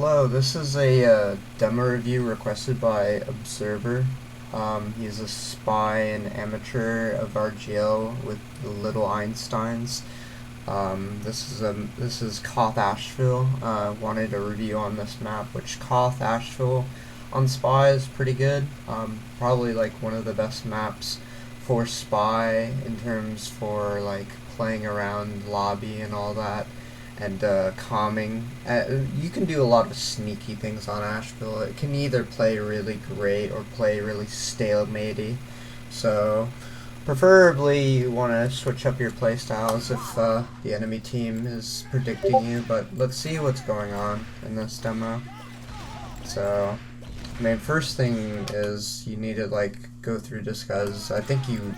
Hello, this is a demo review requested by Observer. He's a spy and amateur of RGL with the Little Einsteins. This is Koth Asheville. Wanted a review on this map, which Koth Asheville on Spy is pretty good. Probably like one of the best maps for Spy in terms for like playing around lobby and all that, and calming. You can do a lot of sneaky things on Asheville. It can either play really great or play really stalematey. So preferably you want to switch up your playstyles if the enemy team is predicting you, but let's see what's going on in this demo. So, I mean, first thing is you need to like go through disguise. I think you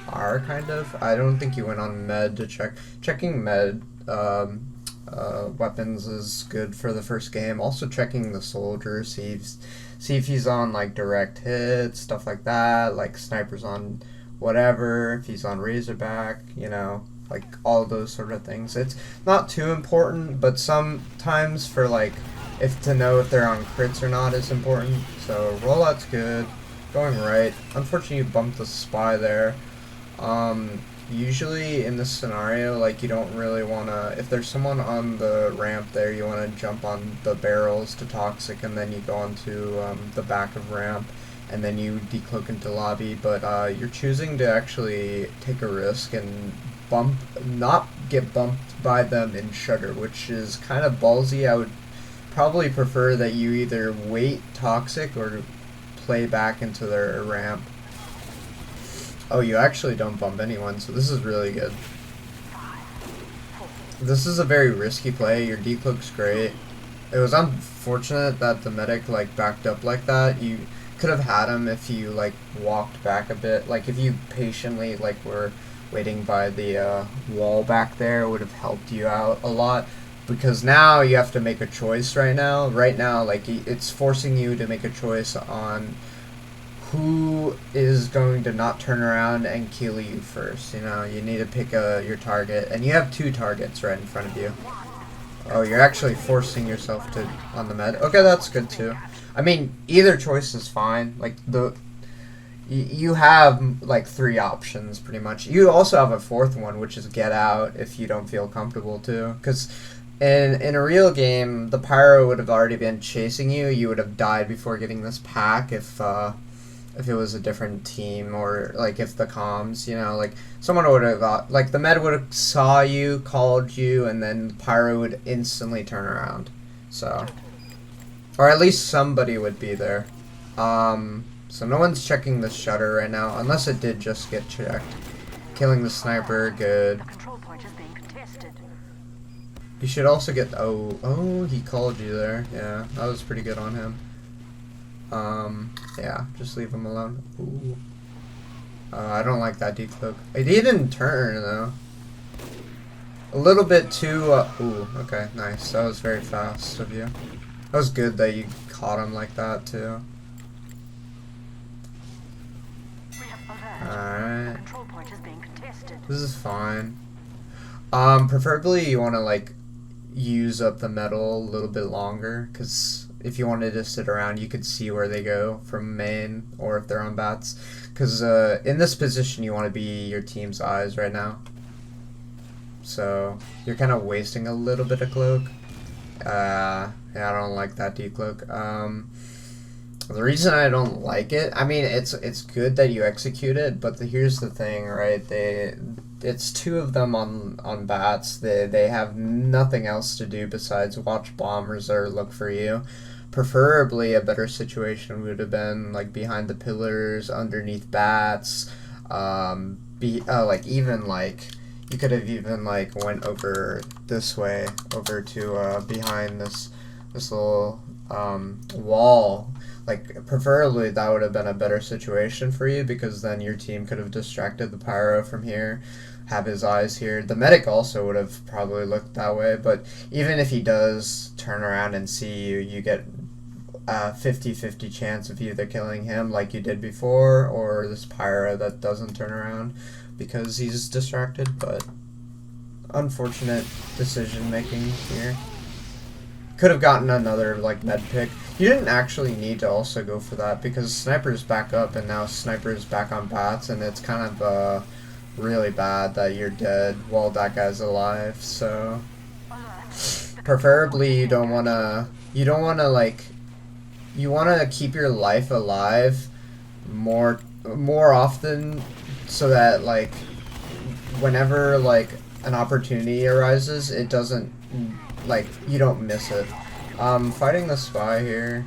are kind of. I don't think you went on med to check. Checking med weapons is good for the first game. Also checking the soldier, see if he's on like direct hits, stuff like that, like snipers on whatever, if he's on Razorback, you know, like all those sort of things. It's not too important, but sometimes for like if to know if they're on crits or not is important. So rollout's good, going right. Unfortunately you bumped the spy there. Usually in this scenario, like, you don't really want to, if there's someone on the ramp there, you want to jump on the barrels to toxic, and then you go onto the back of ramp, and then you decloak into lobby. But you're choosing to actually take a risk and not get bumped by them in shutter, which is kind of ballsy. I would probably prefer that you either wait toxic or play back into their ramp. Oh, you actually don't bump anyone, so this is really good. This is a very risky play. Your decloak's great. It was unfortunate that the medic like backed up like that. You could have had him if you like walked back a bit. Like if you patiently like were waiting by the wall back there, it would have helped you out a lot. Because now you have to make a choice right now. Right now, like, it's forcing you to make a choice on who is going to not turn around and kill you first. You know, you need to pick your target, and you have two targets right in front of you. Oh, you're actually forcing yourself to on the med. Okay, that's good too. I mean, either choice is fine. Like you have like three options pretty much. You also have a fourth one, which is get out if you don't feel comfortable too. Because in a real game, the pyro would have already been chasing you. You would have died before getting this pack if it was a different team, or like if the comms, you know, like someone would have like the med would have saw you, called you, and then pyro would instantly turn around. So, or at least somebody would be there. So no one's checking the shutter right now, unless it did just get checked. Killing the sniper, good. You should also get, oh, he called you there. Yeah, that was pretty good on him. Yeah, just leave him alone. Ooh. I don't like that decloak. He didn't turn, though. A little bit too, ooh, okay, nice. That was very fast of you. That was good that you caught him like that, too. Alright. This is fine. Preferably you want to, like, use up the metal a little bit longer, because if you wanted to sit around, you could see where they go from main, or if they're on bats. Because in this position, you want to be your team's eyes right now. So you're kind of wasting a little bit of cloak. Yeah, I don't like that decloak. The reason I don't like it, I mean, it's good that you execute it, but here's the thing, right? It's two of them on bats. They have nothing else to do besides watch bombers or look for you. Preferably a better situation would have been like behind the pillars, underneath bats. Like even like you could have even like went over this way, over to behind this little wall. Like, preferably that would have been a better situation for you, because then your team could have distracted the pyro from here, have his eyes here. The medic also would have probably looked that way, but even if he does turn around and see you, you get a 50-50 chance of either killing him like you did before, or this pyro that doesn't turn around because he's distracted. But unfortunate decision making here. could have gotten another like med pick. You didn't actually need to also go for that because sniper's back up and now sniper's back on bats, and it's kind of really bad that you're dead while that guy's alive. So preferably you want to like, you want to keep your life alive more often, so that like whenever like an opportunity arises, it doesn't, like, you don't miss it. Fighting the spy here,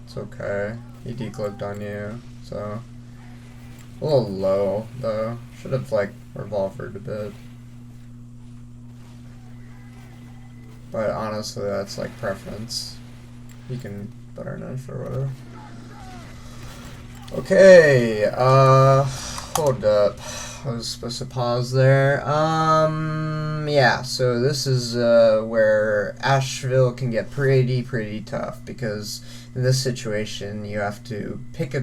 it's okay. He decloaked on you, so a little low though. Should have like revolvered a bit. But honestly, that's like preference. You can butter knife or whatever. Okay, hold up. I was supposed to pause there. Yeah, so this is where Asheville can get pretty tough, because in this situation you have to pick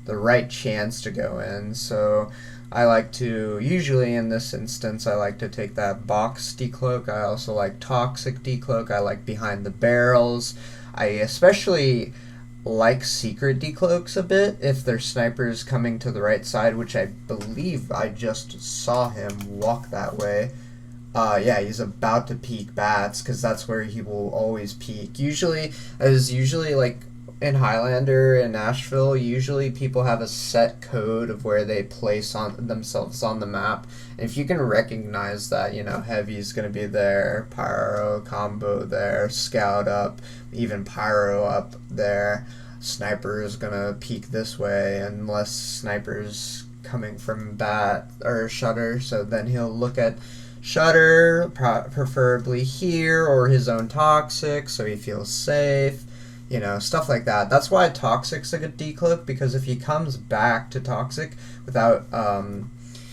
the right chance to go in. So I like to, usually in this instance, I like to take that box decloak. I also like toxic decloak. I like behind the barrels. I especially like secret decloaks a bit if there's snipers coming to the right side, which I believe I just saw him walk that way. Yeah, he's about to peek bats, because that's where he will always peek. Usually like in Highlander and Nashville, usually people have a set code of where they place themselves on the map. And if you can recognize that, you know, heavy's gonna be there, pyro combo there, scout up, even pyro up there, sniper is gonna peek this way unless sniper's coming from bat or shutter, so then he'll look at shutter, preferably here, or his own toxic, so he feels safe. You know, stuff like that. That's why Toxic's a good decloak, because if he comes back to Toxic without,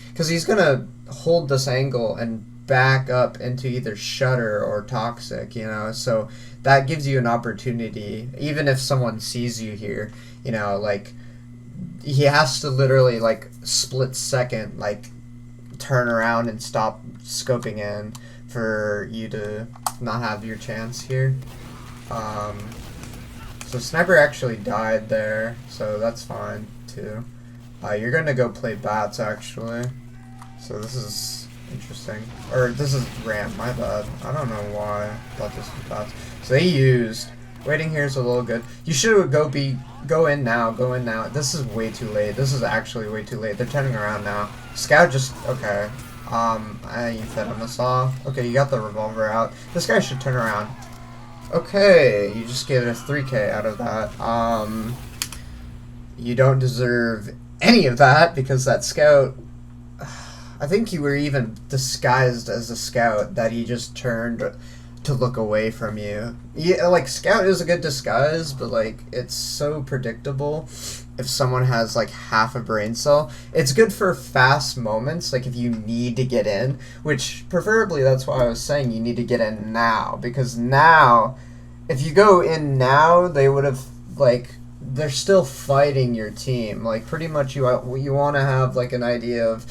because he's gonna hold this angle and back up into either Shutter or Toxic, you know, so that gives you an opportunity, even if someone sees you here, you know, like, he has to literally, like, split second, like, turn around and stop scoping in for you to not have your chance here. So Sniper actually died there, so that's fine too. You're gonna go play bats actually, so this is interesting. Or this is ramp, my bad. I don't know why I thought this was bats. So they used. Waiting here is a little good. You should go in now. This is way too late. This is actually way too late. They're turning around now. Scout just, okay. You fed him a saw. Okay, you got the revolver out. This guy should turn around. Okay, you just get a 3K out of that. You don't deserve any of that, because that scout, I think you were even disguised as a scout, that he just turned to look away from you. Yeah, like, scout is a good disguise, but like, it's so predictable if someone has like half a brain cell. It's good for fast moments, like if you need to get in, which preferably that's why I was saying you need to get in now, because now, if you go in now, they would have, like, they're still fighting your team. Like, pretty much you want to have like an idea of,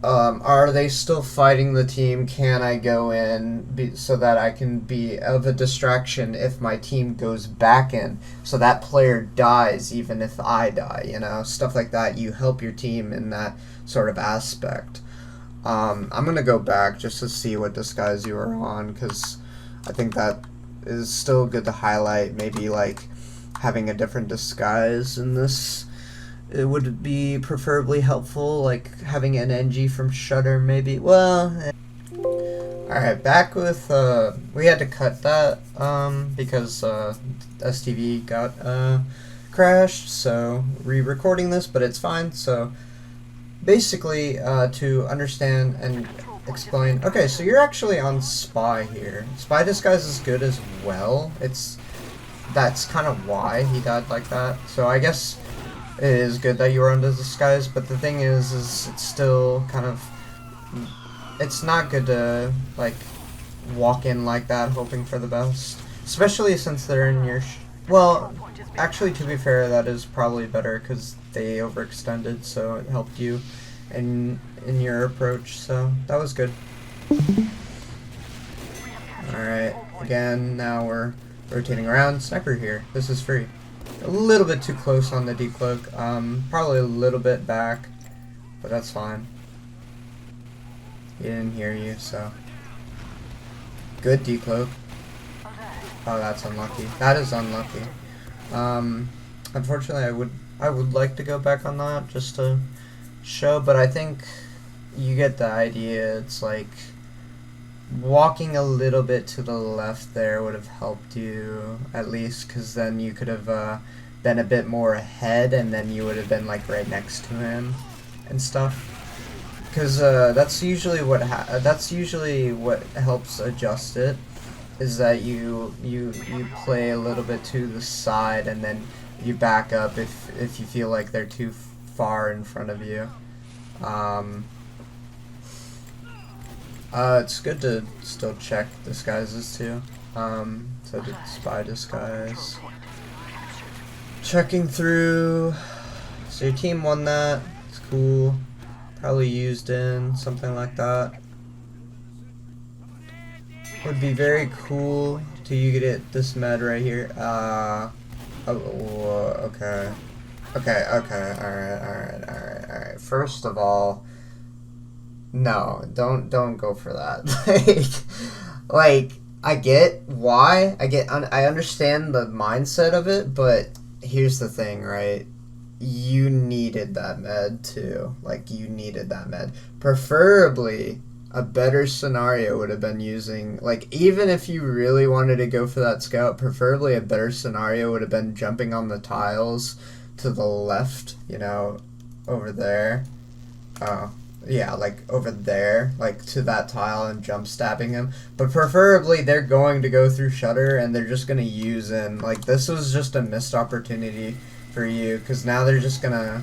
are they still fighting the team? Can I go in so that I can be of a distraction if my team goes back in, so that player dies even if I die, you know, stuff like that. You help your team in that sort of aspect. I'm going to go back just to see what disguise you are on, because I think that is still good to highlight. Maybe like having a different disguise in this, it would be preferably helpful, like having an NG from Shutter maybe. Well, alright, back with, we had to cut that, because, STV got, crashed, so re-recording this, but it's fine. So basically, to understand and explain, okay, so you're actually on Spy here. Spy disguise is good as well. That's kind of why he died like that. So I guess it is good that you were under disguise, but the thing is it's still kind of, it's not good to like walk in like that hoping for the best, especially since they're in your well, actually, to be fair, that is probably better because they overextended, so it helped you in your approach, so that was good. Alright, again, now we're Rotating around, sniper here. This is free. A little bit too close on the decloak. Probably a little bit back, but that's fine. He didn't hear you, so. Good decloak. Oh, that's unlucky. That is unlucky. Unfortunately, I would like to go back on that just to show, but I think you get the idea. It's like walking a little bit to the left there would have helped you at least, because then you could have been a bit more ahead, and then you would have been like right next to him and stuff. Because that's usually what helps adjust it, is that you play a little bit to the side, and then you back up if you feel like they're too far in front of you. It's good to still check disguises too. So did spy disguise. Checking through. So your team won that. It's cool. Probably used in something like that. Would be very cool till you get this med right here. Okay. Alright. First of all, no, don't go for that. like, I get why. I understand the mindset of it, but here's the thing, right? You needed that med too. Like, you needed that med. Preferably, a better scenario would have been using, like, even if you really wanted to go for that scout, preferably a better scenario would have been jumping on the tiles to the left, you know, over there. Yeah, like over there, like to that tile and jump stabbing him. But preferably they're going to go through shutter and they're just going to use in, like, this was just a missed opportunity for you, because now they're just going to,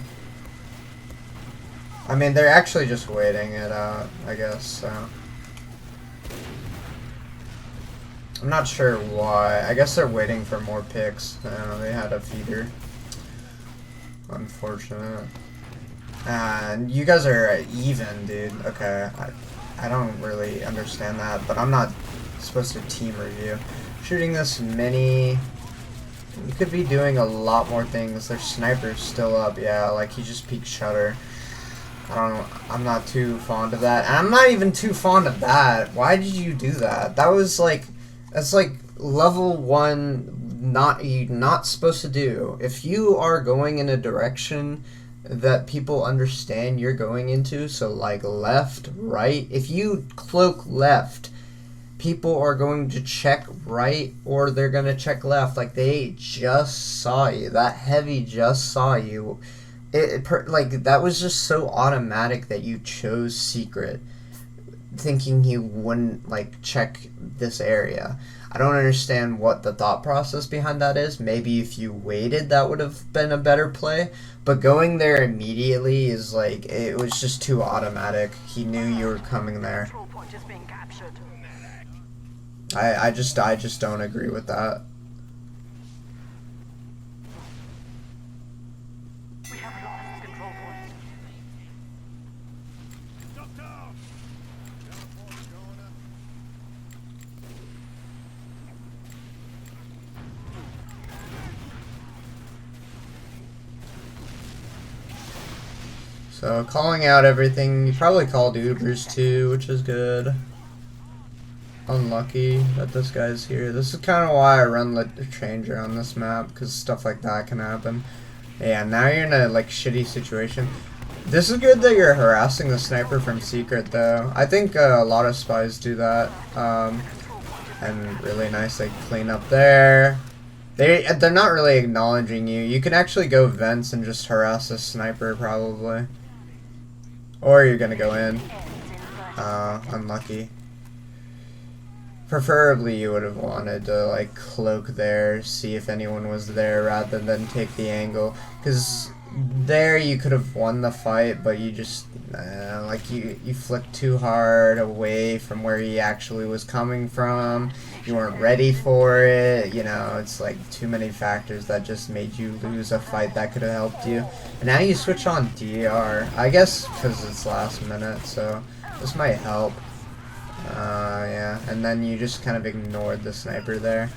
I mean, they're actually just waiting it out, I guess, so. I'm not sure why. I guess they're waiting for more picks. I don't know, they had a feeder. Unfortunate. And you guys are even, dude. Okay, I don't really understand that, but I'm not supposed to team review. Shooting this mini, you could be doing a lot more things. Their sniper's still up, yeah, like he just peeked shutter. I'm not too fond of that. And I'm not even too fond of that. Why did you do that? That was like, that's like level 1 you're not supposed to do. If you are going in a direction that people understand you're going into, so like left, right, if you cloak left, people are going to check right or they're going to check left. Like, they just saw you. That heavy just saw you. Like, that was just so automatic that you chose secret, thinking he wouldn't, like, check this area. I don't understand what the thought process behind that is. Maybe if you waited, that would have been a better play. But going there immediately is like, it was just too automatic. He knew you were coming there. I just don't agree with that. So, calling out everything. You probably called Ubers too, which is good. Unlucky that this guy's here. This is kind of why I run the Stranger on this map, because stuff like that can happen. Yeah, now you're in a, like, shitty situation. This is good that you're harassing the sniper from secret, though. I think a lot of spies do that. And really nice, they clean up there. They're not really acknowledging you. You can actually go vents and just harass a sniper, probably. Or you're gonna go in. Unlucky. Preferably you would have wanted to, like, cloak there, see if anyone was there rather than take the angle. Because there you could have won the fight, but you just, like, you flicked too hard away from where he actually was coming from. You weren't ready for it, you know, it's like too many factors that just made you lose a fight that could have helped you. And now you switch on DR, I guess because it's last minute, so this might help. Yeah, and then you just kind of ignored the sniper there.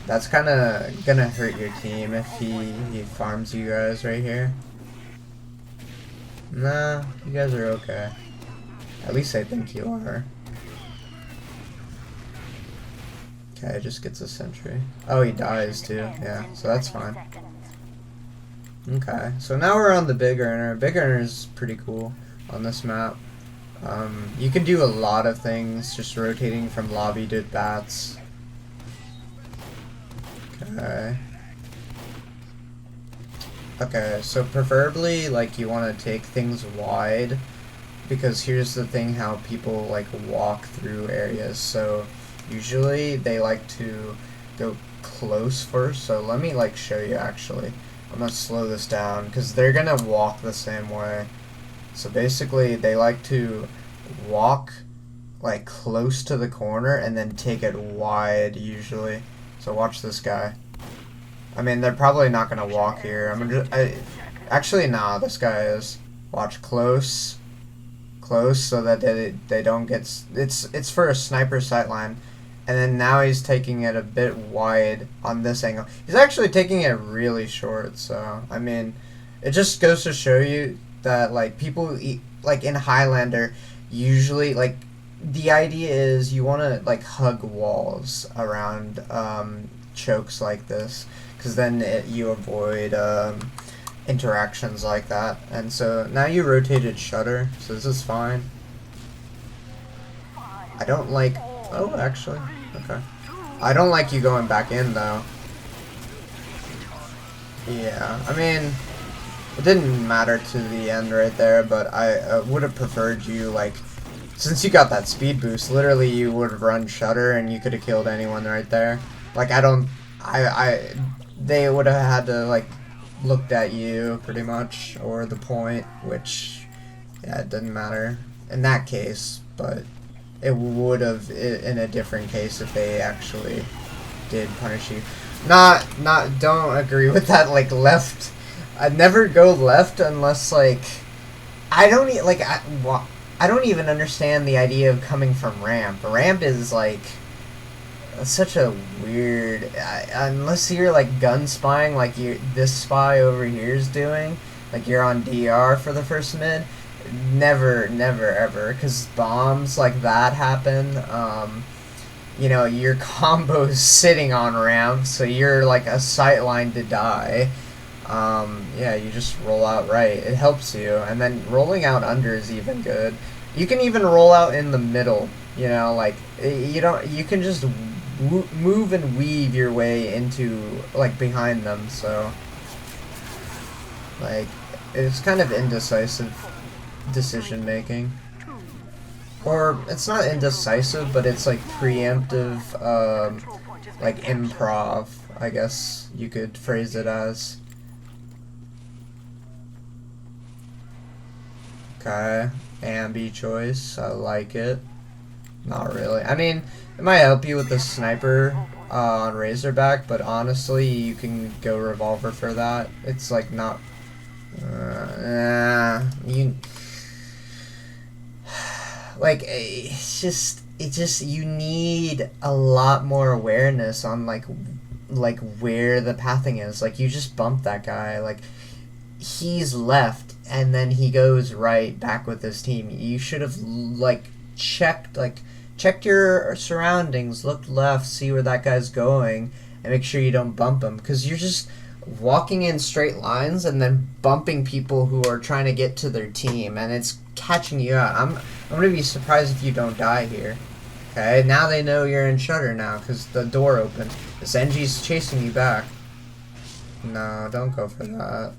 That's kind of gonna hurt your team if he farms you guys right here. Nah, you guys are okay. At least I think you are. Okay, just gets a sentry. Oh, he dies too. Yeah, so that's fine. Okay, so now we're on the big earner. Big earner is pretty cool on this map. You can do a lot of things just rotating from lobby to bats. Okay. Okay, so preferably, like, you want to take things wide, because here's the thing how people, like, walk through areas. So usually they like to go close first, so let me, like, show you actually. I'm gonna slow this down, because they're gonna walk the same way. So basically, they like to walk, like, close to the corner, and then take it wide, usually. So watch this guy. I mean, they're probably not gonna walk here. Actually, nah, this guy is. Watch, close, so that they don't get. It's for a sniper sightline, and then now he's taking it a bit wide on this angle. He's actually taking it really short. So I mean, it just goes to show you that, like, people like in Highlander, usually, like, the idea is you want to, like, hug walls around chokes like this, because then you avoid interactions like that. And so now you rotated shutter, so this is fine. I don't like. Oh, actually, okay. I don't like you going back in though. Yeah, I mean, it didn't matter to the end right there, but I would have preferred you, like, since you got that speed boost, literally you would have run shutter and you could have killed anyone right there. Like, they would have had to, like, looked at you pretty much, or the point, which, yeah, it didn't matter in that case, but it would have in a different case if they actually did punish you. Don't agree with that, like, left. I'd never go left unless, like, I don't even understand the idea of coming from ramp. Ramp is, like, such a weird, unless you're, like, gun spying like this spy over here is doing, like you're on DR for the first mid. Never ever, because bombs like that happen. You know, your combo's sitting on ramp, so you're like a sight line to die. Yeah, you just roll out right. It helps you, and then rolling out under is even good. You can even roll out in the middle. You know, like, you can just move and weave your way into, like, behind them. So, like, it's kind of indecisive decision making. Or it's not indecisive, but it's like preemptive, like improv, I guess you could phrase it as. Okay, ambi choice, I like it. Not really. I mean, it might help you with the sniper on Razorback, but honestly, you can go revolver for that. It's like not. Like, it's just you need a lot more awareness on like where the pathing is. Like, you just bump that guy. Like, he's left and then he goes right back with his team. You should have, like, checked your surroundings, looked left, see where that guy's going, and make sure you don't bump him, because you're just walking in straight lines and then bumping people who are trying to get to their team, and it's catching you out. I'm gonna be surprised if you don't die here. Okay, now they know you're in shutter now because the door opened. This NG's chasing you back. No, don't go for that.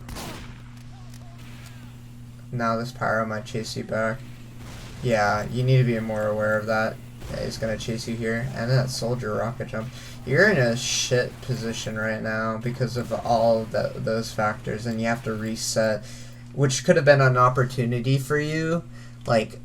Now this pyro might chase you back. Yeah, you need to be more aware of that. Yeah, he's gonna chase you here. And that soldier rocket jump. You're in a shit position right now because of all of those factors, and you have to reset, which could have been an opportunity for you, like,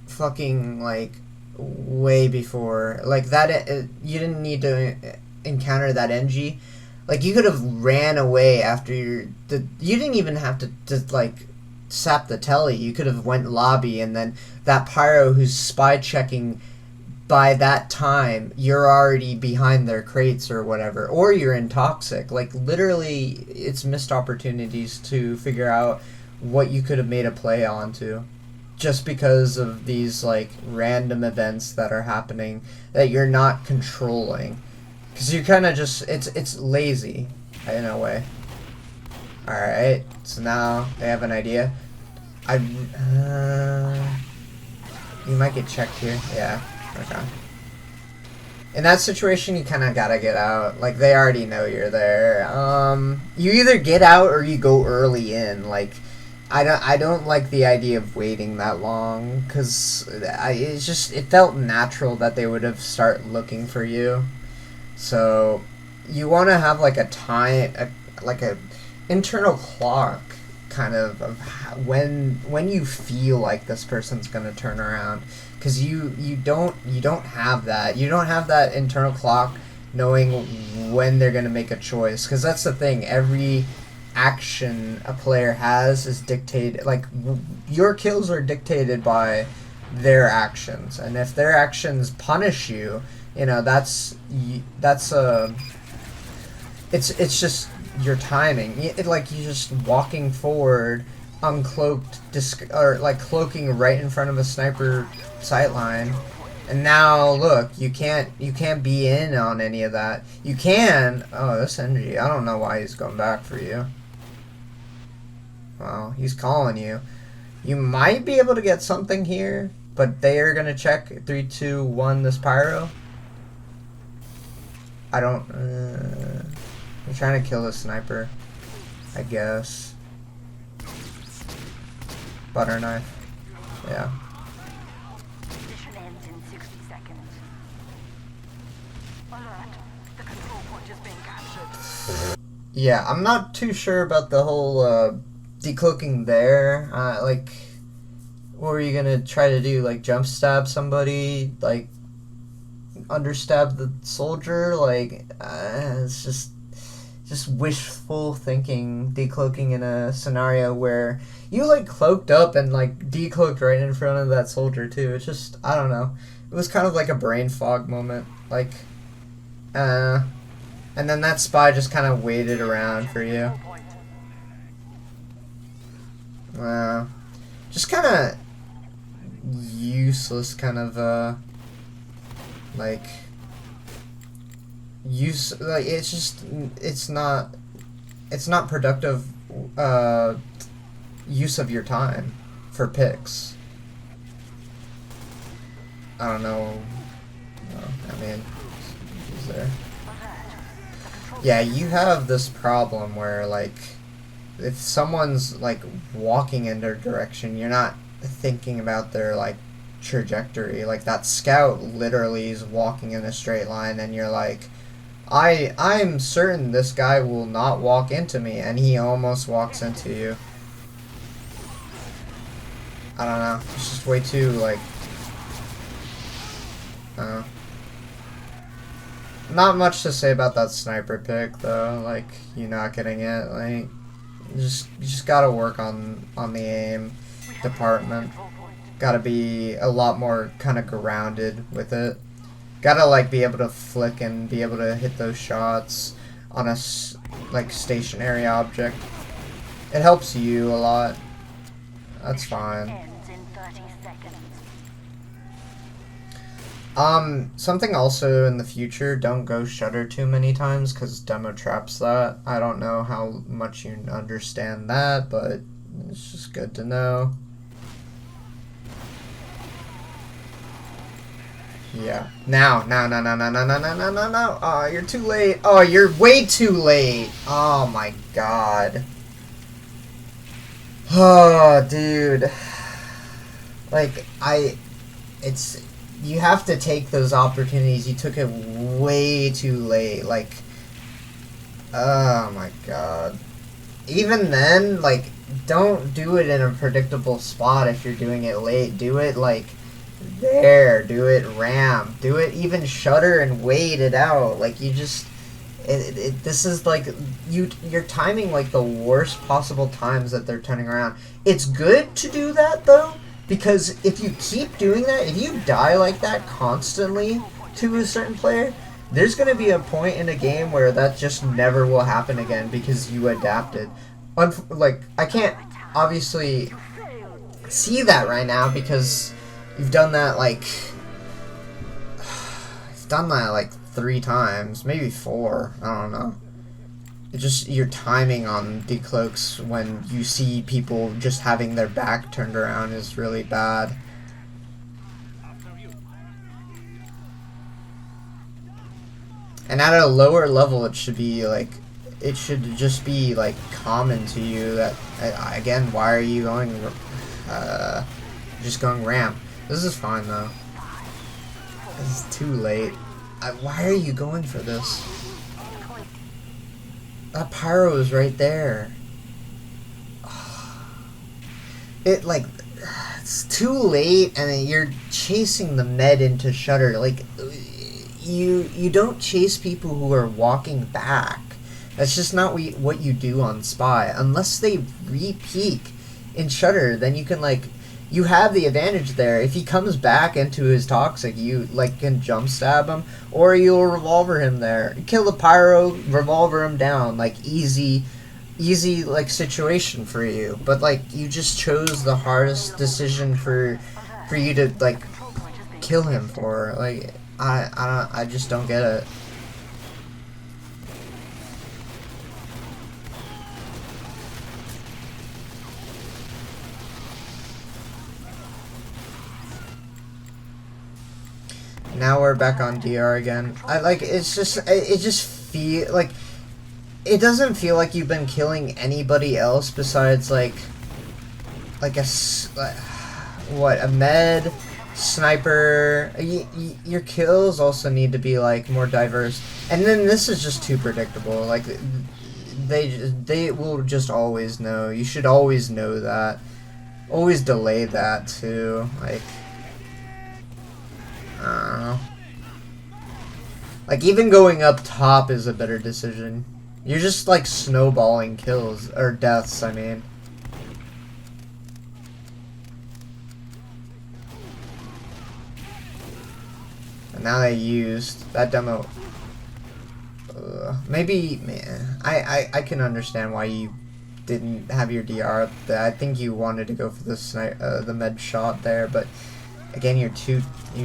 fucking, like, way before. Like, that, you didn't need to encounter that NG. Like, you could have ran away after you didn't even have to like, sap the telly. You could have went lobby, and then that pyro who's spy checking by that time you're already behind their crates or whatever, or you're in toxic. Like literally it's missed opportunities to figure out what you could have made a play onto, just because of these like random events that are happening that you're not controlling, because you kind of just it's lazy in a way. All right, so now they have an idea. You might get checked here. Yeah. Okay. In that situation, you kind of gotta get out. Like, they already know you're there. You either get out or you go early in. Like, I don't like the idea of waiting that long, because it felt natural that they would have start looking for you. So, you want to have like a time, like a internal clock, kind of when you feel like this person's gonna turn around, because you don't have that. You don't have that internal clock knowing when they're gonna make a choice, because that's the thing. Every action a player has is dictated, like your kills are dictated by their actions, and if their actions punish you, you know, that's it's just your timing. Like you're just walking forward, uncloaked, or like cloaking right in front of a sniper sightline, and now look, you can't be in on any of that. You can. Oh, this NG. I don't know why he's going back for you. Well, he's calling you. You might be able to get something here, but they are gonna check 3, 2, 1 this pyro. I don't. I'm trying to kill the sniper, I guess. Butter knife. Yeah. Mission ends in 60 seconds. Alert. The control point is being captured. Yeah, I'm not too sure about the whole decloaking there. Like, what were you gonna try to do? Like, jump stab somebody? Like, understab the soldier? Like, it's just wishful thinking, decloaking in a scenario where you like cloaked up and like decloaked right in front of that soldier too. It's just, I don't know. It was kind of like a brain fog moment. Like, and then that spy just kind of waited around for you. Just kind of useless, kind of like. Like it's not productive use of your time for picks. I don't know. I mean, he's there. Yeah, you have this problem where like if someone's like walking in their direction, you're not thinking about their like trajectory. Like that scout literally is walking in a straight line, and you're like, I'm certain this guy will not walk into me, and he almost walks into you. I don't know. It's just way too, like... Not much to say about that sniper pick, though. Like, you not getting it. Like, you just gotta work on the aim department. Gotta be a lot more kind of grounded with it. Gotta like be able to flick and be able to hit those shots on a like stationary object. It helps you a lot. That's fine. Something also in the future, don't go shutter too many times, because demo traps that. I don't know how much you understand that, but it's just good to know. Yeah. Now. No. Oh, you're too late. Oh, you're way too late. Oh my god. Oh, dude. Like, you have to take those opportunities. You took it way too late. Like, oh my god. Even then, like, don't do it in a predictable spot if you're doing it late. Do it, like, there. Do it ramp. Do it even shutter and wait it out. Like, you just... this is, like, you're timing, like, the worst possible times that they're turning around. It's good to do that, though, Because if you keep doing that, if you die like that constantly to a certain player, there's going to be a point in a game where that just never will happen again because you adapted. Like, I can't obviously see that right now because you've done that like 3 times, maybe 4. I don't know. It's just your timing on decloaks when you see people just having their back turned around is really bad. And at a lower level, it should be like, it should just be like common to you that, again, why are you going, just going ramp? This is fine though. This is too late. Why are you going for this? That pyro is right there. It like, it's too late, and you're chasing the med into Shutter. Like, you don't chase people who are walking back. That's just not what you do on Spy. Unless they re-peek in Shutter, then you can like, you have the advantage there. If he comes back into his toxic, you like can jump stab him, or you'll revolver him there. Kill the pyro, revolver him down, like easy like situation for you. But like you just chose the hardest decision for you to like kill him for. Like I just don't get it. Now we're back on DR again. It just feel like, it doesn't feel like you've been killing anybody else besides like a med, sniper. Your kills also need to be like more diverse. And then this is just too predictable. Like they will just always know. You should always know that. Always delay that too. Like, I don't know. Like, even going up top is a better decision. You're just, like, snowballing kills. Or deaths, I mean. And now they used that demo. Maybe, man, I can understand why you didn't have your DR up there. I think you wanted to go for the med shot there, but again, you're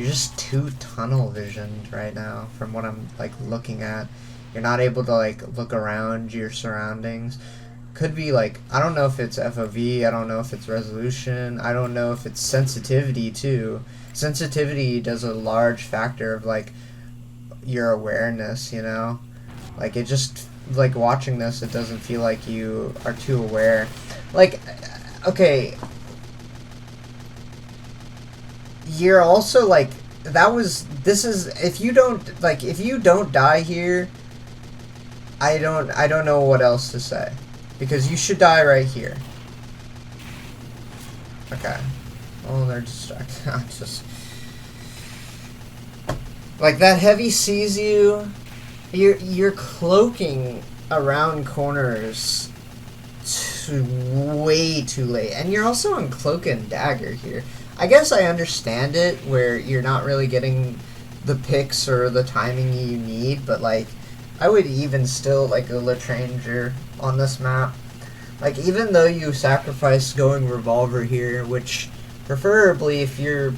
just too tunnel visioned right now from what I'm like looking at. You're not able to like look around your surroundings. Could be like, I don't know if it's FOV, I don't know if it's resolution, I don't know if it's sensitivity too. Sensitivity does a large factor of like your awareness, you know? Like, it just, like watching this, it doesn't feel like you are too aware. Like, okay, you're also like, if you don't die here, I don't know what else to say, because you should die right here. Okay. Oh, they're distracted. I'm just like, that heavy sees you. You're cloaking around corners way too late, and you're also on cloak and dagger here. I guess I understand it where you're not really getting the picks or the timing you need, but like, I would even still like a Latranger on this map. Like, even though you sacrifice going revolver here, which preferably if your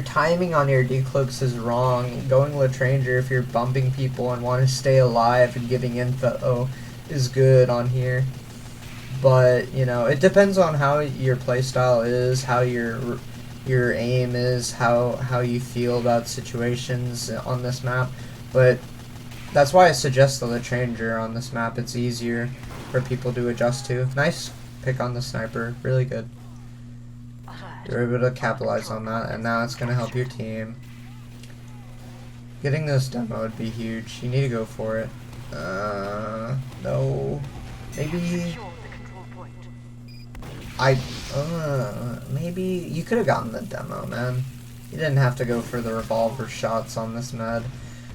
timing on your decloaks is wrong, going Latranger if you're bumping people and want to stay alive and giving info is good on here. But, you know, it depends on how your playstyle is, how your aim is, how you feel about situations on this map. But that's why I suggest the Latranger on this map. It's easier for people to adjust to. Nice pick on the sniper. Really good. You're able to capitalize on that, and now it's going to help your team. Getting this demo would be huge. You need to go for it. No. Maybe... maybe you could have gotten the demo, man. You didn't have to go for the revolver shots on this med.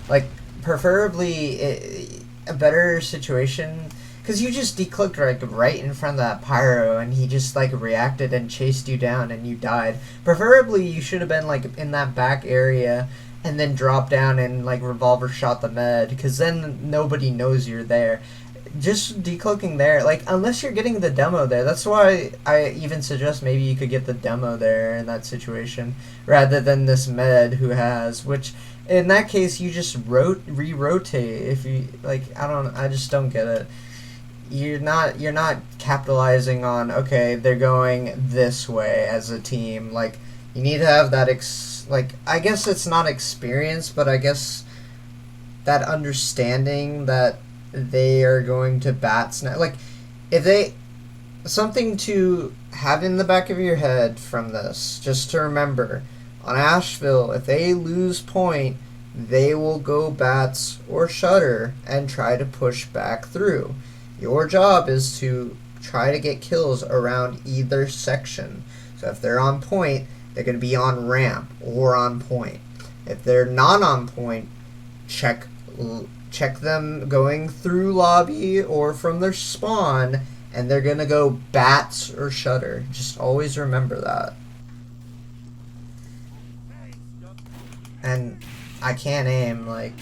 Like, preferably, a better situation because you just declicked like right in front of that pyro, and he just like reacted and chased you down, and you died. Preferably, you should have been like in that back area, and then drop down and like revolver shot the med, because then nobody knows you're there. Just decloaking there, like, unless you're getting the demo there. That's why I even suggest maybe you could get the demo there in that situation, rather than this med who has, which, in that case, you just re-rotate. If you, like, I just don't get it. You're not capitalizing on, okay, they're going this way as a team. Like, you need to have that, like, I guess it's not experience, but I guess that understanding that they are going to bats now. Like, if they, something to have in the back of your head from this, just to remember, on Asheville, if they lose point, they will go bats or shutter and try to push back through. Your job is to try to get kills around either section. So if they're on point, they're going to be on ramp or on point. If they're not on point, check them going through lobby or from their spawn, and they're gonna go bats or shutter. Just always remember that. And I can't aim, like,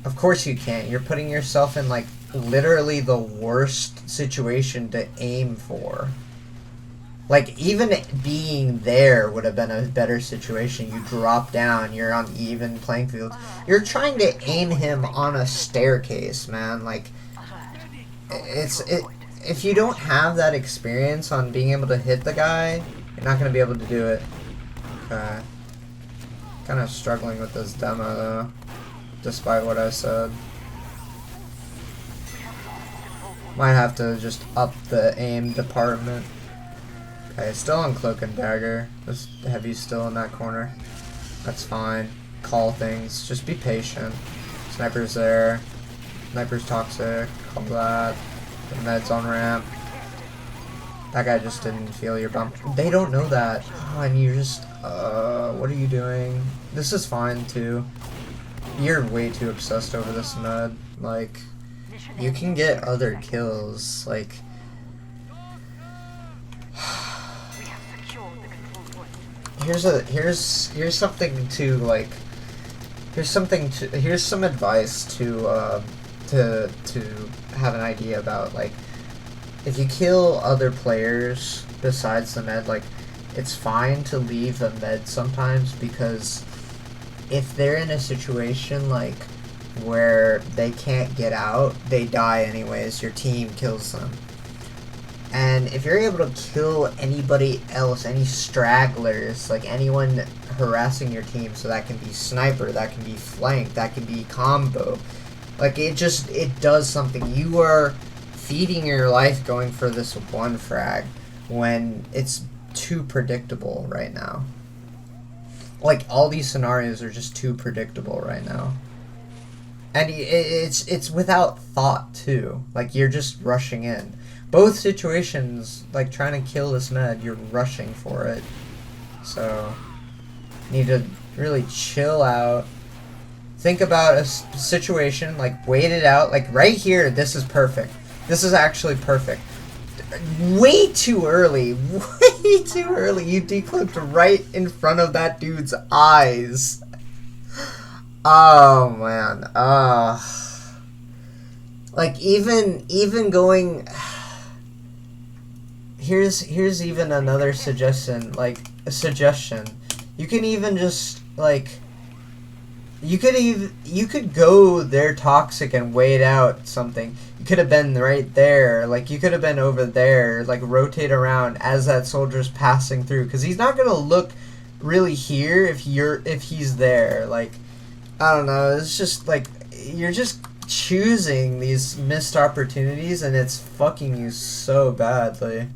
of course you can't. You're putting yourself in like literally the worst situation to aim for. Like, even being there would have been a better situation. You drop down, you're on even playing field. You're trying to aim him on a staircase, man. Like, if you don't have that experience on being able to hit the guy, you're not going to be able to do it. Okay. Kind of struggling with this demo, though, despite what I said. Might have to just up the aim department. Okay, still on Cloak and Dagger. This Heavy's still in that corner. That's fine. Call things. Just be patient. Sniper's there. Sniper's toxic. Call that. The med's on ramp. That guy just didn't feel your bump. They don't know that. Oh, and you just... what are you doing? This is fine, too. You're way too obsessed over this med. Like, you can get other kills. Like... Here's something to like. Here's some advice to have an idea about. Like, if you kill other players besides the med, like, it's fine to leave the med sometimes, because if they're in a situation like where they can't get out, they die anyways. Your team kills them. And if you're able to kill anybody else, any stragglers, like anyone harassing your team, so that can be sniper, that can be flank, that can be combo, like, it does something. You are feeding your life going for this one frag when it's too predictable right now. Like, all these scenarios are just too predictable right now. And it's without thought, too. Like, you're just rushing in. Both situations, like trying to kill this med, you're rushing for it. So, need to really chill out. Think about a situation, like, wait it out. Like, right here, this is perfect. This is actually perfect. Way too early. Way too early. You declipped right in front of that dude's eyes. Oh, man. Like, even going... Here's even another suggestion, like, a suggestion. You can even just, like, you could go there toxic and wait out something. You could have been right there, like, you could have been over there, like, rotate around as that soldier's passing through, because he's not gonna look really here if he's there. Like, I don't know, it's just, like, you're just choosing these missed opportunities, and it's fucking you so badly.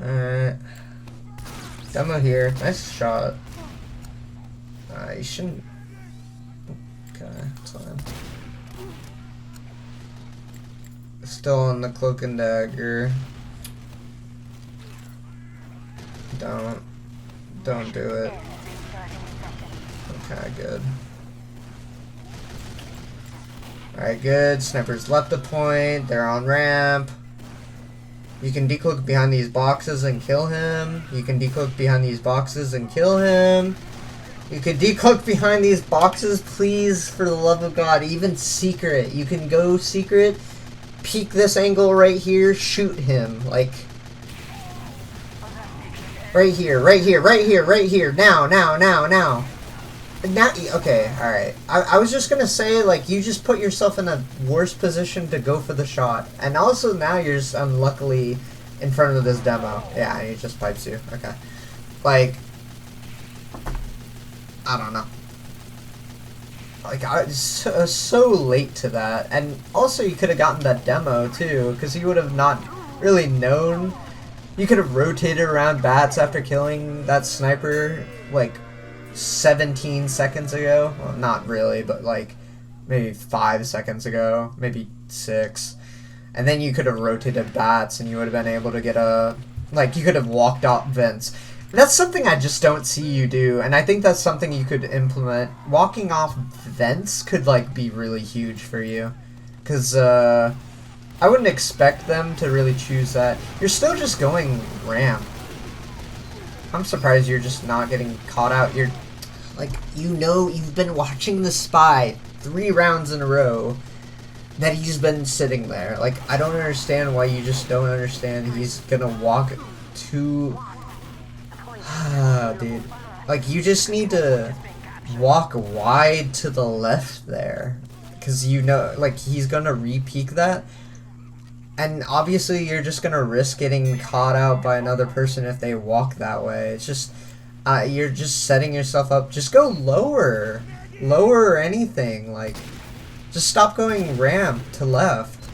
Alright. Demo here. Nice shot. You shouldn't... Okay, that's fine. Still on the cloak and dagger. Don't do it. Okay, good. Alright, good. Snipers left the point. They're on ramp. You can decloak behind these boxes and kill him. You can decloak behind these boxes and kill him. You can decloak behind these boxes, please, for the love of God. Even secret. You can go secret, peek this angle right here, shoot him. Like, right here, right here, right here, right here. Now. Now, okay, alright. I was just gonna say, like, you just put yourself in a worse position to go for the shot. And also now you're just unluckily in front of this demo. Yeah, and he just pipes you. Okay. Like, I don't know. Like, I was so late to that. And also you could have gotten that demo, too, because you would have not really known. You could have rotated around bats after killing that sniper, like, 17 seconds ago. Well, not really, but like maybe 5 seconds ago, maybe 6. And then you could have rotated bats and you would have been able to get a, like, you could have walked off vents. That's something I just don't see you do, and I think that's something you could implement. Walking off vents could, like, be really huge for you. Because, I wouldn't expect them to really choose that. You're still just going ramp. I'm surprised you're just not getting caught out. You're, like, you know, you've been watching the spy 3 rounds in a row that he's been sitting there. Like, I don't understand why you just don't understand he's gonna walk to... dude. Like, you just need to walk wide to the left there. Because you know, like, he's gonna re-peek that. And obviously you're just gonna risk getting caught out by another person if they walk that way. It's just, you're just setting yourself up. Just go lower. Lower or anything. Like, just stop going ramp to left.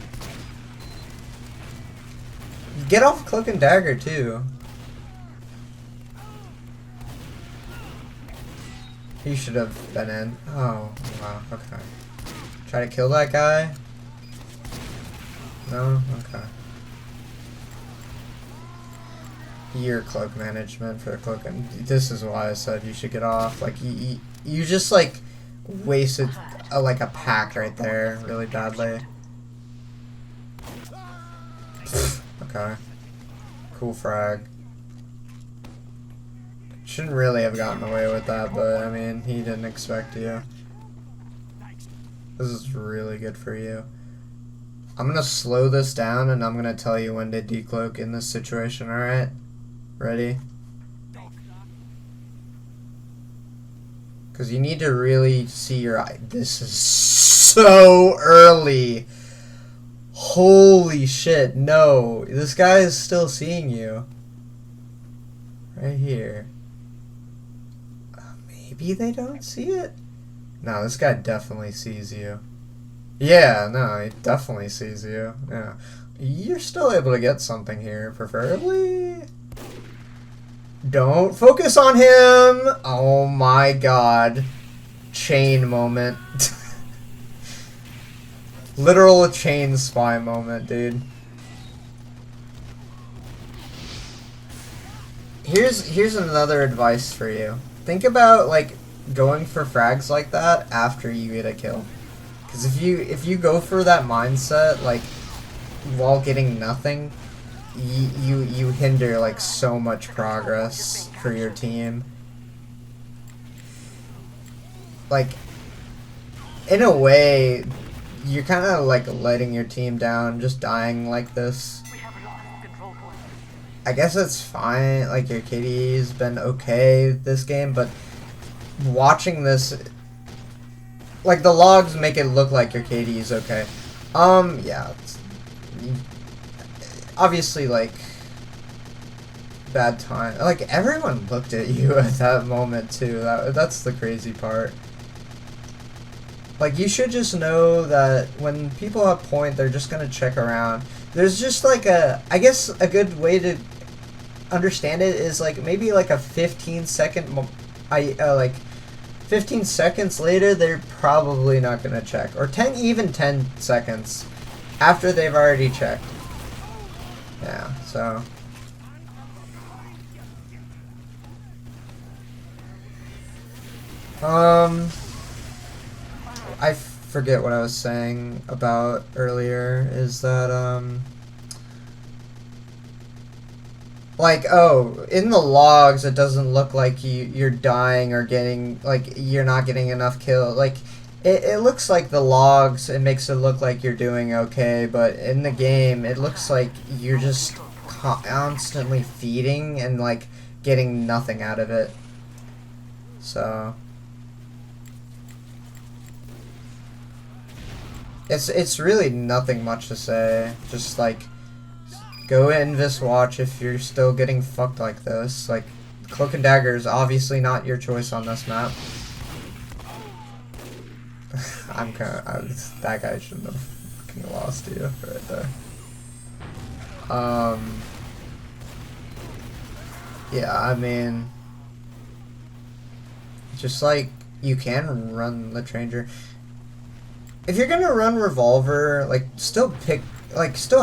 Get off cloak and dagger too. He should have been in. Oh, wow, okay. Try to kill that guy? No? Okay. Your cloak management for the cloak, and this is why I said you should get off. Like, you just, like, wasted, like, a pack right there really badly. Okay. Cool frag. Shouldn't really have gotten away with that, but, I mean, he didn't expect you. This is really good for you. I'm gonna slow this down and I'm gonna tell you when to decloak in this situation, alright? Ready? Because you need to really see your eye. This is so early. Holy shit, no. This guy is still seeing you. Right here. Maybe they don't see it? No, this guy definitely sees you. Yeah, no, he definitely sees you. Yeah. You're still able to get something here, preferably. Don't focus on him! Oh my god. Chain moment. Literal chain spy moment, dude. Here's another advice for you. Think about, like, going for frags like that after you get a kill. Because if you go for that mindset, like, while getting nothing, you hinder, like, so much progress for your team. Like, in a way, you're kind of, like, letting your team down, just dying like this. I guess it's fine, like, your KD's been okay this game, but watching this... Like, the logs make it look like your KD is okay. Yeah. Obviously, like, bad time. Like, everyone looked at you at that moment, too. That's the crazy part. Like, you should just know that when people have point, they're just gonna check around. There's just, like, I guess a good way to understand it is, like, maybe, like, a 15-second, like, 15 seconds later, they're probably not gonna check. Or even 10 seconds. After they've already checked. Yeah, so. I forget what I was saying about earlier, is that, like, oh, in the logs, it doesn't look like you're dying or getting, like, you're not getting enough kill. Like, it looks like the logs, it makes it look like you're doing okay, but in the game, it looks like you're just constantly feeding and, like, getting nothing out of it. So, it's really nothing much to say. Just, like, go Invis watch if you're still getting fucked like this. Like, Cloak and Dagger is obviously not your choice on this map. That guy shouldn't have fucking lost to you right there. Yeah, I mean, just like, you can run Lich Ranger. If you're gonna run Revolver, like, still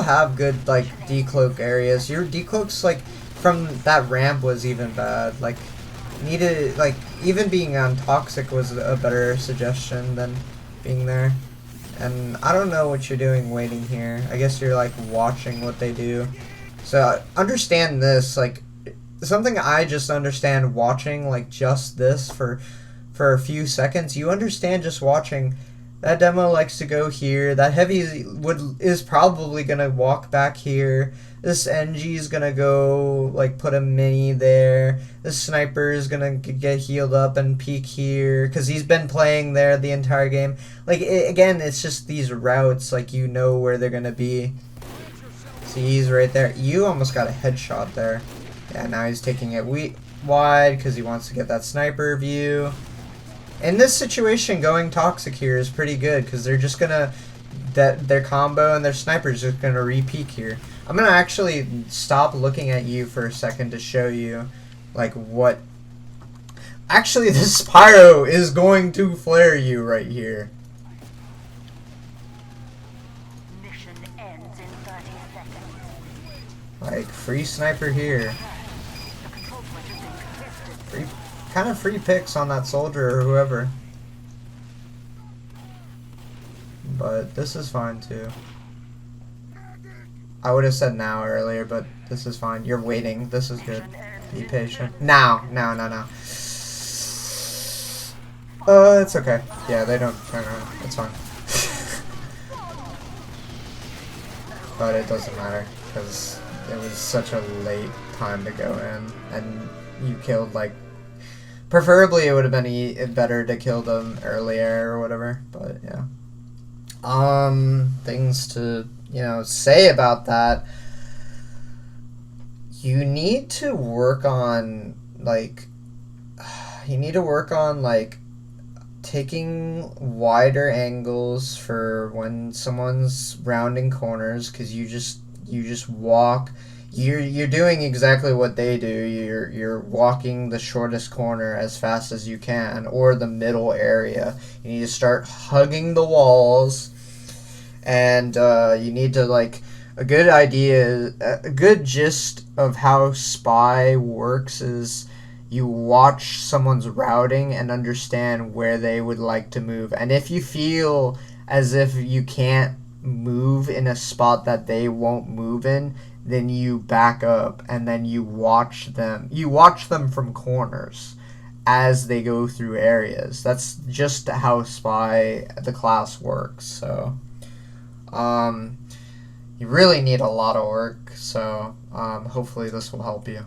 have good, like, decloak areas. Your decloaks, like, from that ramp was even bad. Like, even being on Toxic was a better suggestion than being there. And I don't know what you're doing waiting here. I guess you're, like, watching what they do. So, understand this, like, something I just understand watching, like, just this for a few seconds. You understand just watching. That demo likes to go here. That heavy is probably gonna walk back here. This NG is gonna go, like, put a mini there. This sniper is gonna get healed up and peek here because he's been playing there the entire game. Like, again, it's just these routes. Like, you know where they're gonna be. See, he's right there. You almost got a headshot there. Yeah, now he's taking it wide because he wants to get that sniper view. In this situation, going Toxic here is pretty good because they're just gonna their combo and their sniper's just gonna re-peek here. I'm gonna actually stop looking at you for a second to show you, like, what. Actually, this Pyro is going to flare you right here. Mission ends in 30 seconds. Like, free sniper here. The control point is being contested. Kind of free picks on that soldier or whoever. But this is fine too. I would have said now earlier, but this is fine. You're waiting. This is good. Be patient. Now. It's okay. Yeah, they don't turn around. It's fine. But it doesn't matter, because it was such a late time to go in, and you killed, like, preferably it would have been better to kill them earlier or whatever, but yeah. Things to, say about that. You need to work on, like, taking wider angles for when someone's rounding corners, because you just walk. You're doing exactly what they do. You're walking the shortest corner as fast as you can, or the middle area. You need to start hugging the walls, and you need to, like, a good gist of how Spy works is you watch someone's routing and understand where they would like to move. And if you feel as if you can't move in a spot that they won't move in, then you back up and then you watch them. You watch them from corners as they go through areas. That's just how Spy, the class, works. So, you really need a lot of work. So, hopefully this will help you.